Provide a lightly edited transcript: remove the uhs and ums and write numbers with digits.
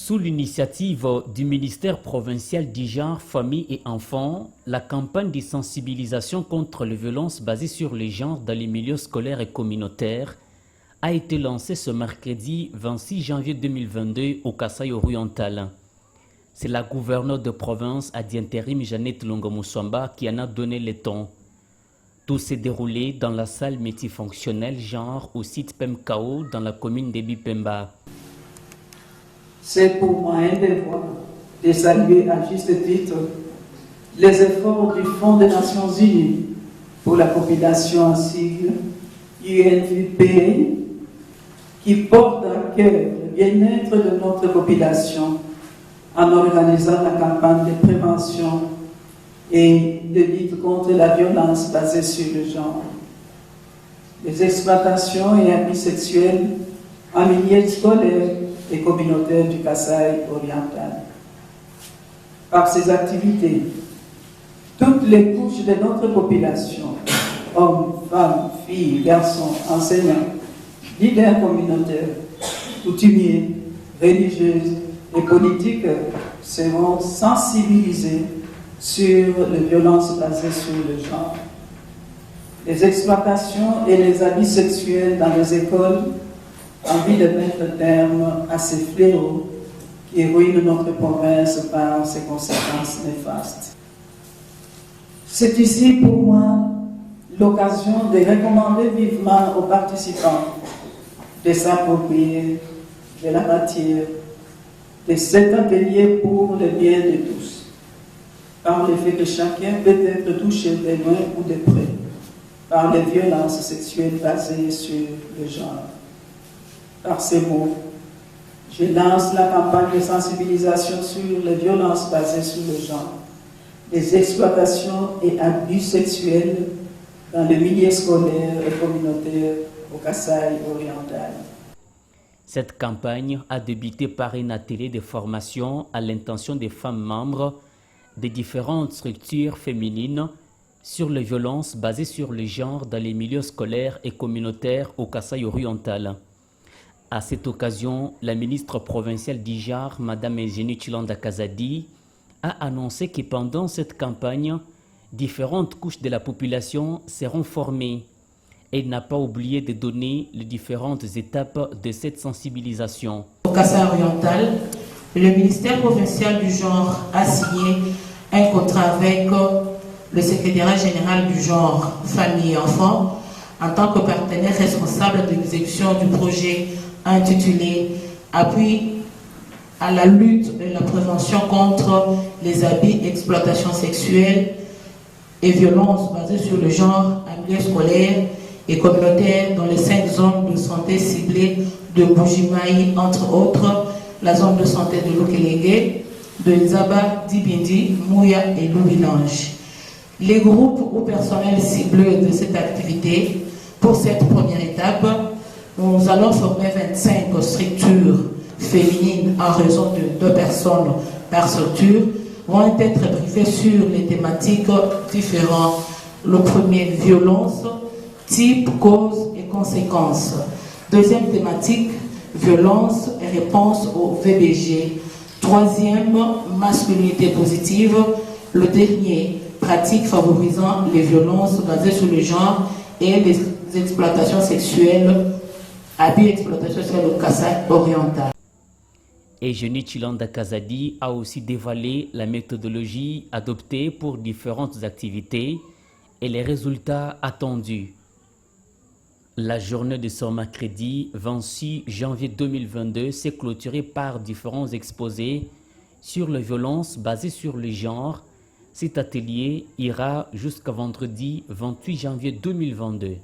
Sous l'initiative du ministère provincial du genre, famille et enfants, la campagne de sensibilisation contre les violences basées sur les genres dans les milieux scolaires et communautaires a été lancée ce mercredi 26 janvier 2022 au Kasaï-Oriental. C'est la gouverneure de province à d'intérim Jeannette Longo-Moussamba qui en a donné le ton. Tout s'est déroulé dans la salle multifonctionnelle genre au site PEMKAO dans la commune de Bipemba. C'est pour moi un devoir de saluer à juste titre les efforts du Fonds des Nations Unies pour la population en sigle UNFPA qui porte à cœur le bien-être de notre population en organisant la campagne de prévention et de lutte contre la violence basée sur le genre. Les exploitations et abus sexuels en milieu scolaire et communautaire du Kasaï-Oriental. Par ces activités, toutes les couches de notre population, hommes, femmes, filles, garçons, enseignants, leaders communautaires, coutumiers, religieuses et politiques seront sensibilisés sur les violences basées sur le genre. Les exploitations et les abus sexuels dans les écoles envie de mettre terme à ces fléaux qui ruinent notre province par ses conséquences néfastes. C'est ici pour moi l'occasion de recommander vivement aux participants de s'approprier de la matière de cet atelier pour le bien de tous, par le fait que chacun peut être touché de loin ou de près par les violences sexuelles basées sur le genre. Par ces mots, je lance la campagne de sensibilisation sur les violences basées sur le genre, les exploitations et abus sexuels dans le milieu scolaire et communautaire au Kasaï-Oriental. Cette campagne a débuté par un atelier de formation à l'intention des femmes membres des différentes structures féminines sur les violences basées sur le genre dans les milieux scolaires et communautaires au Kasaï-Oriental. À cette occasion, la ministre provinciale du genre, Mme Eugénie Chilanda Kazadi, a annoncé que pendant cette campagne, différentes couches de la population seront formées. Elle n'a pas oublié de donner les différentes étapes de cette sensibilisation. Au Kasaï-Oriental, le ministère provincial du genre a signé un contrat avec le secrétariat général du genre, famille et enfants, en tant que partenaire responsable de l'exécution du projet intitulé « Appui à la lutte et la prévention contre les abus, exploitation sexuelle et violences basées sur le genre en milieu scolaire et communautaire dans les 5 zones de santé ciblées de Bujimaï, entre autres, la zone de santé de Lukelenge, de Nzaba, Dibindi, Mouya et Loubilange. Les groupes ou personnels ciblés de cette activité, pour cette première étape, nous allons former 25 structures féminines en raison de 2 personnes par structure, vont être briefées sur les thématiques différentes. Le premier, violence, type, cause et conséquences. Deuxième thématique, violence et réponse au VBG. Troisième, masculinité positive. Le dernier, pratique favorisant les violences basées sur le genre et les exploitations sexuelles, abus et exploitation sexuelle au Kasaï-Oriental. Et Eugénie Chilanda Kazadi a aussi dévoilé la méthodologie adoptée pour différentes activités et les résultats attendus. La journée de ce mercredi 26 janvier 2022 s'est clôturée par différents exposés sur les violences basées sur le genre. Cet atelier ira jusqu'à vendredi 28 janvier 2022.